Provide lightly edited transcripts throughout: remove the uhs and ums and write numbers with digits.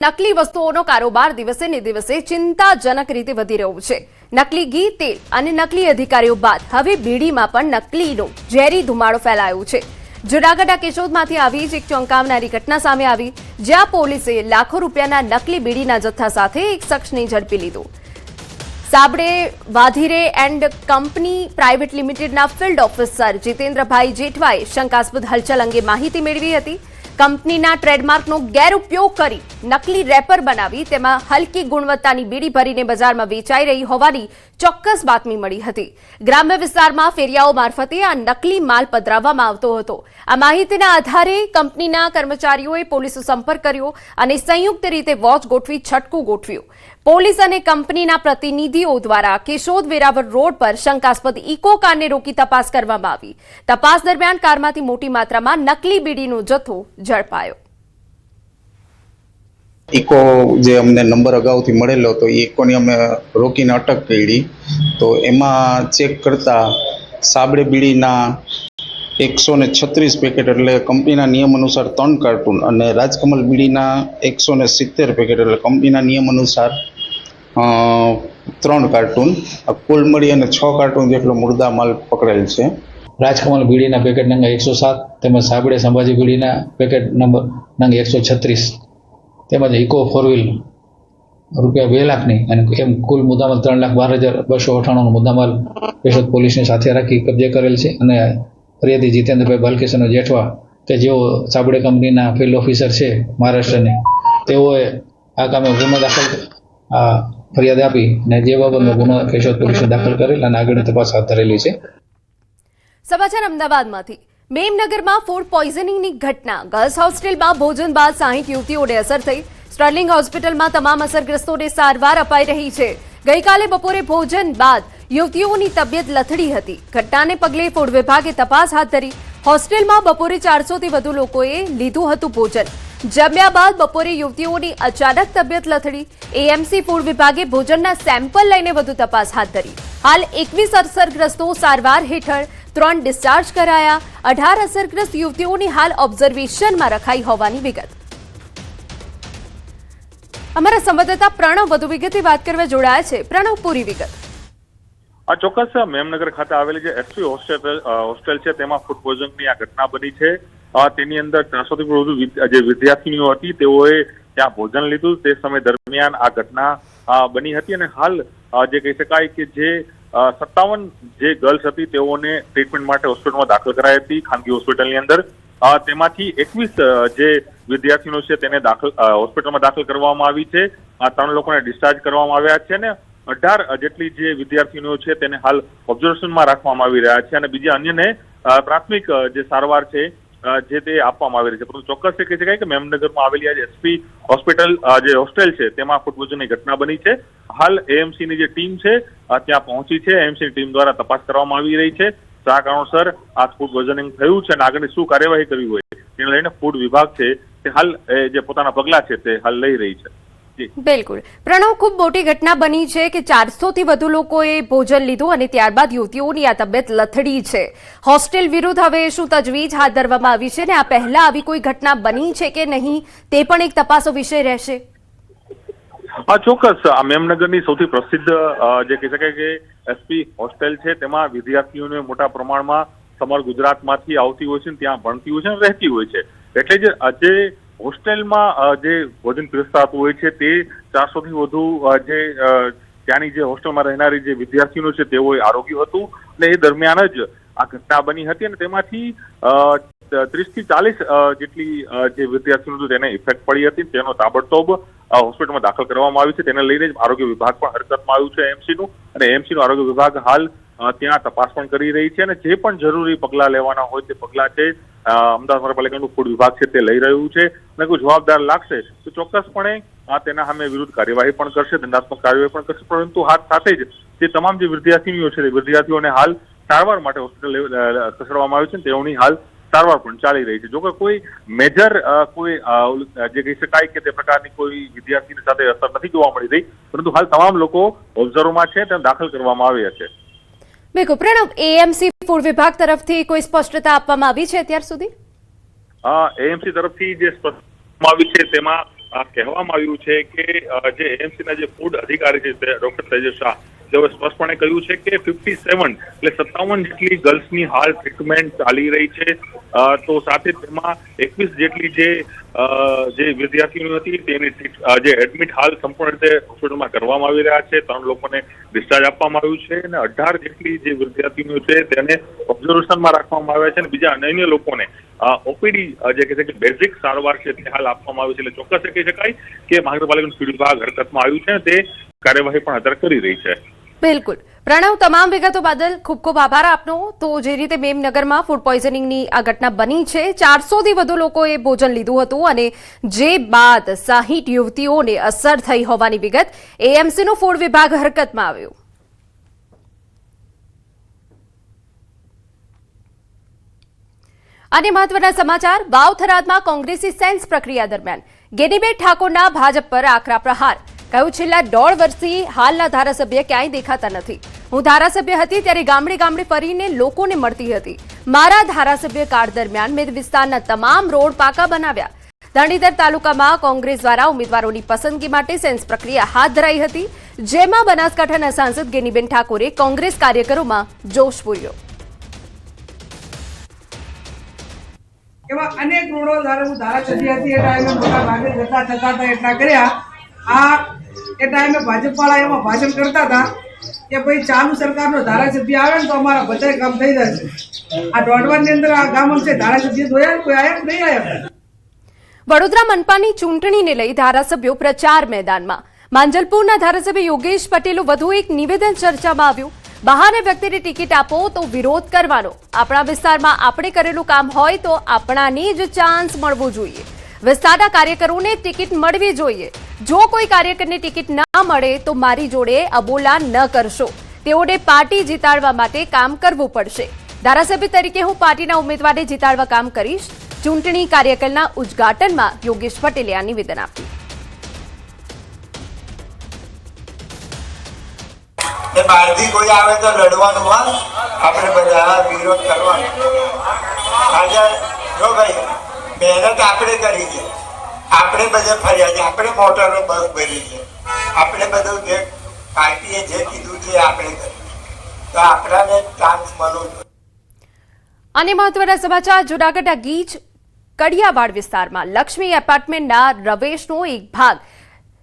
નકલી વસ્તુઓનો કારોબાર દિવસે ને દિવસે ચિંતાજનક રીતે વધી રહ્યો છે। નકલી ઘી, તેલ અને નકલી અધિકારીઓ બાદ હવે બીડીમાં પણ નકલીનો ઝેરી ધુમાડો ફેલાયો છે। જૂનાગઢના કેશોદમાંથી આવી જ એક ચોંકાવનારી ઘટના સામે આવી, જ્યાં પોલીસે લાખો રૂપિયાના નકલી બીડીના જથ્થા સાથે એક શખ્સને ઝડપી લીધો। સાબડે વાધીરે એન્ડ કંપની પ્રાઇવેટ લિમિટેડના ફિલ્ડ ઓફિસર જીતેન્દ્રભાઈ જેઠવાએ શંકાસ્પદ હલચલ અંગે માહિતી મેળવી હતી। કંપનીના ટ્રેડમાર્કનો ગેરઉપયોગ કરી નકલી રેપર બનાવી તેમાં હલકી ગુણવત્તાની બીડી ભરીને બજારમાં વેચાઈ રહી હોવાની ચોક્કસ બાતમી મળી હતી। ગ્રામ્ય વિસ્તારમાં ફેરિયાઓ મારફતે આ નકલી માલ પધરાવવામાં આવતો હતો। આ માહિતીના આધારે કંપનીના કર્મચારીઓએ પોલીસનો સંપર્ક કર્યો અને સંયુક્ત રીતે વોચ ગોઠવી છટકું ગોઠવ્યું। પોલીસ અને કંપનીના પ્રતિનિધિઓ દ્વારા કેશોદ વેરાવળ રોડ પર શંકાસ્પદ ઇકો કારને રોકી તપાસ કરવામાં આવી। તપાસ દરમિયાન કારમાંથી મોટી માત્રામાં નકલી બીડીનો જથ્થો ઝડપાયો। ઇકો જે અમને નંબર અગાઉથી મળેલો હતો, ઇકોની અમે રોકીને અટક કરી। તો એમાં ચેક કરતા સાબડે બીડીના 136 પેકેટ એટલે કંપનીના નિયમ અનુસાર 3 કાર્ટૂન અને રાજકમલ બીડીના 170 પેકેટ એટલે કંપનીના નિયમ અનુસાર 3 કાર્ટૂન, કુલ મળી અને 6 કાર્ટૂન જેટલો મુર્દા માલ પકડેલ છે। રાજકમલ બીડીના પેકેટ નંગ 107 તેમજ સાબડે સંભાજી બીડીના પેકેટ નંબર નંગ 136 તેમજ ઇકો 4 વ્હીલ રૂપિયા 2 લાખની અને એમ કુલ મુદ્દામાલ 3,12,298નો મુદ્દામાલ કેશોદ પોલીસની સાથે રાખી કબજે કરેલ છે। અને ફરિયાદી જીતેન્દ્રભાઈ બાલકિશન જેઠવા કે જેઓ સાબડે કંપનીના ફિલ્ડ ઓફિસર છે મહારાષ્ટ્રની, તેઓએ આ કામે ગુનો દાખલ ફરિયાદ આપી અને જે બાબતનો ગુનો કેશોદ પોલીસે દાખલ કરેલ અને આગળની તપાસ હાથ ધરેલી છે। સમાચાર અમદાવાદમાંથી। મેમનગરમાં ફૂડ પોઈઝનિંગની ઘટના। ગર્લ્સ હોસ્ટેલમાં ભોજન બાદ 60 યુવતીઓને અસર થઈ। સ્ટર્લિંગ હોસ્પિટલમાં તમામ અસરગ્રસ્તોને સારવાર અપાઈ રહી છે। ગઈકાલે બપોરે ભોજન બાદ યુવતીઓની તબિયત લથડી હતી। ઘટનાને પગલે ફૂડ વિભાગે તપાસ હાથ ધરી। હોસ્ટેલમાં બપોરે 400થી વધુ લોકોએ લીધું હતું ભોજન। જમ્યા બાદ બપોરે યુવતીઓની અચાનક તબિયત લથડી। એએમસી ફૂડ વિભાગે ભોજનના સેમ્પલ લઈને વધુ તપાસ હાથ ધરી। હાલ 21 અસરગ્રસ્તો સારવાર હેઠળ, 3 ડિસ્ચાર્જ કરાયા। 18 અસરગ્રસ્ત યુવતીઓની હાલ ઓબ્ઝર્વેશનમાં રખાઈ હોવાની વિગત। અમારા સંવાદદાતા પ્રણવ વધુ વિગતે વાત કરવા જોડાયા છે। પ્રણવ, પૂરી વિગત। આ ચોક્કસ મેમનગર ખાતે આવેલી જે એસપી હોસ્ટેલ છે તેમાં ફૂડ પોઈઝનિંગની આ ઘટના બની છે। તેની અંદર 400થી વધુ જે વિદ્યાર્થીનીઓ હતી તેઓએ ત્યાં ભોજન લીધું। તે સમય દરમિયાન આ ઘટના બની હતી અને હાલ જે કહી શકાય કે જે 57 જે ગર્લ્સ હતી તેઓને ટ્રીટમેન્ટ માટે હોસ્પિટલમાં દાખલ કરાઈ હતી ખાનગી હોસ્પિટલની અંદર। તેમાંથી 21 જે વિદ્યાર્થીઓ છે તેને હોસ્પિટલમાં દાખલ કરવામાં આવી છે। 3 લોકોને ડિસ્ચાર્જ કરવામાં આવ્યા છે અને 18 જેટલી જે વિદ્યાર્થીઓ છે તેને હાલ ઓબ્ઝર્વેશનમાં રાખવામાં આવી રહ્યા છે અને બીજા અન્યને પ્રાથમિક જે સારવાર છે જે તે આપવામાં આવી રહી છે। પરંતુ ચોક્કસ એ કહી શકાય કે મેમનગરમાં આવેલી આ એસપી હોસ્પિટલ જે હોસ્ટેલ છે તેમાં ફૂડ પોઈઝનિંગની ઘટના બની છે। હાલ એએમસીની જે ટીમ છે ત્યાં પહોંચી છે। એએમસીની ટીમ દ્વારા તપાસ કરવામાં આવી રહી છે શા કારણોસર આ ફૂડ પોઈઝનિંગ થયું છે અને આગળની શું કાર્યવાહી કરવી હોય તેને લઈને ફૂડ વિભાગ છે તે હાલ જે પોતાના પગલા છે તે હાલ લઈ રહી છે। બિલકુલ પ્રણવ, ખૂબ મોટી ઘટના બની છે કે 400થી વધુ લોકોએ ભોજન લીધું અને ત્યારબાદ યુવતીઓની આ તબિયત લથડી છે। હોસ્ટેલ વિરુદ્ધ હવે શું તજવીજ હાથ ધરવામાં આવી છે ને આ પહેલા આવી કોઈ ઘટના બની છે કે નહીં તે પણ એક તપાસનો વિષય રહેશે। ચોક્કસ આ મેમનગરની સૌથી પ્રસિદ્ધ જે કહી શકાય કે એસપી હોસ્ટેલ છે તેમાં વિદ્યાર્થીઓને મોટા પ્રમાણમાં સમગ્ર ગુજરાતમાંથી આવતી હોય છે, ત્યાં ભણતી હોય છે અને રહેતી હોય છે। એટલે જે હોસ્ટેલમાં જે ભોજન પીરસતું હોય છે તે 400થી વધુ જે ત્યાંની જે હોસ્ટેલમાં રહેનારી જે વિદ્યાર્થીઓ છે તેઓએ આરોગ્ય હતું અને એ દરમિયાન જ આ ઘટના બની હતી અને તેમાંથી 30થી 40 જેટલી જે વિદ્યાર્થીઓ તેને ઇફેક્ટ પડી હતી। તેનો તાબડતોબ હોસ્પિટલમાં દાખલ કરવામાં આવ્યું છે। તેને લઈને જ આરોગ્ય વિભાગ પણ હરકતમાં આવ્યું છે એએમસીનું અને એએમસીનું આરોગ્ય વિભાગ હાલ ત્યાં તપાસ પણ કરી રહી છે અને જે પણ જરૂરી પગલાં લેવાના હોય તે પગલાં છે અમદાવાદ મહાનગરપાલિકાનું ફૂડ વિભાગ છે તે લઈ રહ્યું છે અને કોઈ જવાબદાર લાગશે તો ચોક્કસપણે તેના સામે વિરુદ્ધ કાર્યવાહી પણ કરશે, દંડાત્મક કાર્યવાહી પણ કરશે। પરંતુ સાથે જ જે તમામ જે વિદ્યાર્થીનીઓ છે તે વિદ્યાર્થીઓને હાલ સારવાર માટે હોસ્પિટલ ખસેડવામાં આવ્યું છે। તેઓની હાલ સારવાર પણ ચાલી રહી છે। જો કે કોઈ મેજર કોઈ જે કહી શકાય કે તે પ્રકારની કોઈ વિદ્યાર્થીની સાથે અસર નથી જોવા મળી રહી, પરંતુ હાલ તમામ લોકો ઓબ્ઝર્વમાં છે તેને દાખલ કરવામાં આવ્યા છે। બિલકુલ પ્રણવ, એએમસી ફૂડ વિભાગ તરફથી કોઈ સ્પષ્ટતા આપવામાં આવી છે અત્યાર સુધી? એએમસી તરફથી જે સ્પષ્ટતા આવી છે તેમાં કહેવામાં આવ્યું છે કે જે એએમસીના જે ફૂડ અધિકારી છે ડોક્ટર તેજસ શાહ તેઓએ સ્પષ્ટપણે કહ્યું છે કે 57 એટલે 57 જેટલી ગર્લ્સની હાલ ટ્રીટમેન્ટ ચાલી રહી છે. તો સાથે તેમાં 21 જેટલી જે વિદ્યાર્થીઓ હતી તેની જે એડમિટ હાલ સંપૂર્ણ રીતે હોસ્પિટલમાં કરવામાં આવી રહ્યા છે. 3 લોકોને ડિસ્ચાર્જ આપવામાં આવ્યું છે અને 18 જેટલી જે વિદ્યાર્થીઓ છે તેને ઓબ્ઝર્વેશનમાં રાખવામાં આવ્યા છે અને બીજા અન્ય લોકોને ઓપીડી જે કહે છે કે બેઝિક સારવાર છે તે હાલ આપવામાં આવી છે. એટલે ચોક્કસ કહી શકાય કે મહાનગરપાલિકાનું ફીડ વિભાગ હરકતમાં આવ્યું છે અને તે કાર્યવાહી પણ અત્યારે કરી રહી છે. બિલકુલ પ્રણવ, તમામ વિગતો બદલ ખૂબ ખૂબ આભાર આપનો. તો જે રીતે મેમનગરમાં ફૂડ પોઈઝનિંગની આ ઘટના બની છે, 400થી વધુ લોકોએ ભોજન લીધું હતું અને જે બાદ 60 યુવતીઓને અસર થઈ હોવાની વિગત. એએમસીનો ફૂડ વિભાગ હરકતમાં આવ્યો. અને મહત્વના સમાચાર, વાવ થરાદમાં કોંગ્રેસી સેન્સ પ્રક્રિયા દરમિયાન ગેનીબેન ઠાકોરના ભાજપ પર આકરા પ્રહાર. કહ્યું, છેલ્લા 1.5 વર્ષથી હાલના ધારાસભ્ય ક્યાંય દેખાતા નથી. હું ધારાસભ્ય હતી ત્યારે ગામડે ગામડે ફરીને લોકોને મળતી હતી. મારા ધારાસભ્ય કાળ દરમિયાન મેં વિસ્તારના તમામ રોડ પાકા બનાવ્યા. ધરણીધર તાલુકામાં કોંગ્રેસ દ્વારા ઉમેદવારોની પસંદગી માટે સેન્સ પ્રક્રિયા હાથ ધરાઈ હતી, જેમાં બનાસકાંઠાના સાંસદ ગેનીબેન ઠાકોરે કોંગ્રેસ કાર્યકરોમાં જોશ પૂર્યો. એવા અનેક રોડો ધારાસભ્ય હતી એ ટાઈમે મોટા ભાગે જતા થતા હતા એટલા કર્યા. એ ટાઈમે ભાજપવાળા એમાં ભાષણ કરતા હતા કે ભાઈ ચાલુ સરકારનો ધારાસભ્ય આવે ને તો અમારા બધા કામ થઈ જશે. આ દોડવાની અંદર આ ગામ છે ધારાસભ્ય જોયા કોઈ આયા નહીં આયા. વડોદરા મનપાની ચૂંટણીને લઈ ધારાસભ્યો પ્રચાર મેદાનમાં. માંજલપુરના ધારાસભ્ય યોગેશ પટેલનું વધુ એક નિવેદન ચર્ચામાં આવ્યું. બહાને વ્યક્તિને ટિકિટ આપો તો વિરોધ કરવાનો. આપણા વિસ્તારમાં આપણે કરેલું કામ હોય તો આપણાને જ ચાન્સ મળવો જોઈએ. વિસ્તારના કાર્યકરોને ટિકિટ મળવી જોઈએ. જો કોઈ કાર્યકરને ટિકિટ ના મળે તો મારી જોડે અબોલા ન કરશો. તેઓને પાર્ટી જીતાડવા માટે કામ કરવું પડશે. ધારાસભ્ય તરીકે હું પાર્ટીના ઉમેદવારને જીતાડવા કામ કરીશ. ચૂંટણી કાર્યક્રમના ઉદ્ઘાટનમાં યોગેશ પટેલે આ નિવેદન આપ્યું. બહારથી કોઈ આવે તો લડવાનું હોય, આપણે બધા વિરોધ કરવાનો. આજે જો ભાઈ મહેનત આપણે કરી છે, આપણે બધે ફર્યા છે, આપણે મોટરો બસ ભરી છે, આપણે બધું જે પાર્ટીએ જે કીધું છે આપણે કર્યું, તો આપણાને ચાન્સ મળવો જોઈએ. અને મહત્વના સમાચાર, જૂનાગઢના ગીચ કડિયાવાડ વિસ્તારમાં લક્ષ્મી એપાર્ટમેન્ટના રવેશનો એક ભાગ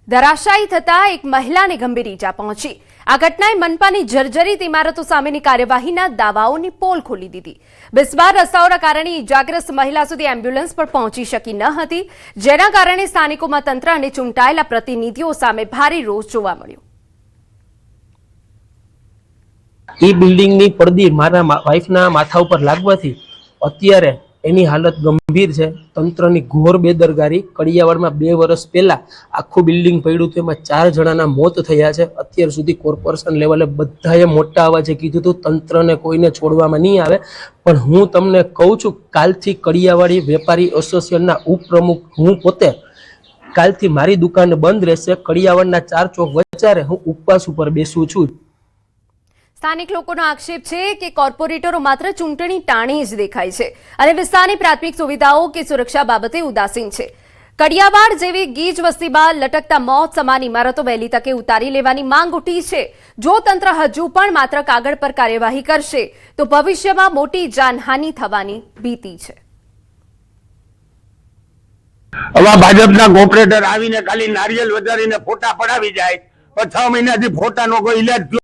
ધરાશાયી થતા એક મહિલાને ગંભીર ઈજા પહોંચી. આ ઘટનાએ મનપાની જર્જરિત ઇમારતો સામેની કાર્યવાહીના દાવાઓની પોલ ખોલી દીધી. બિસ્માર રસ્તાઓના કારણે ઈજાગ્રસ્ત મહિલા સુધી એમ્બ્યુલન્સ પણ પહોંચી શકી ન હતી, જેના કારણે સ્થાનિકોમાં તંત્ર અને ચૂંટાયેલા પ્રતિનિધિઓ સામે ભારે રોષ જોવા મળ્યો. એ બિલ્ડિંગની પડદી મારા વાઈફના માથા ઉપર લાગવાથી અત્યારે એની હાલત ગંભીર છે. તંત્રની ઘોર બેદરકારી. કડિયાવાડમાં 2 વર્ષ પહેલા આખું બિલ્ડિંગ પડ્યું હતું, એમાં 4 જણાના મોત થયા છે. અત્યાર સુધી કોર્પોરેશન લેવલે બધાએ મોટા અવાજે કીધું હતું તંત્રને કોઈને છોડવામાં નહીં આવે. પણ હું તમને કહું છું, કાલથી કડિયાવાડી વેપારી એસોસિએશનના ઉપપ્રમુખ હું પોતે, કાલથી મારી દુકાન બંધ રહેશે. કડિયાવાડના 4 ચોક વચ્ચે હું ઉપવાસ ઉપર બેસું છું. સ્થાનિક લોકોનો આક્ષેપ છે કે કોર્પોરેટરો માત્ર ચૂંટણી ટાણી જ દેખાય છે અને વિસ્તારની પ્રાથમિક સુવિધાઓ કે સુરક્ષા બાબતે ઉદાસીન છે. કડિયાવાડ જેવી ગીચ વસ્તીમાં લટકતા મોત સમાન ઇમારતો વહેલી તકે ઉતારી લેવાની માંગ ઉઠી છે. જો તંત્ર હજુ પણ માત્ર કાગળ પર કાર્યવાહી કરશે તો ભવિષ્યમાં મોટી જાનહાનિ થવાની ભીતિ છે. હવે ભાજપના કોર્પોરેટર આવીને ખાલી નારિયેલ વધારીને ફોટા પડાવી જાય, પણ 6 મહિનાથી ફોટાનો કોઈ ઇલાજ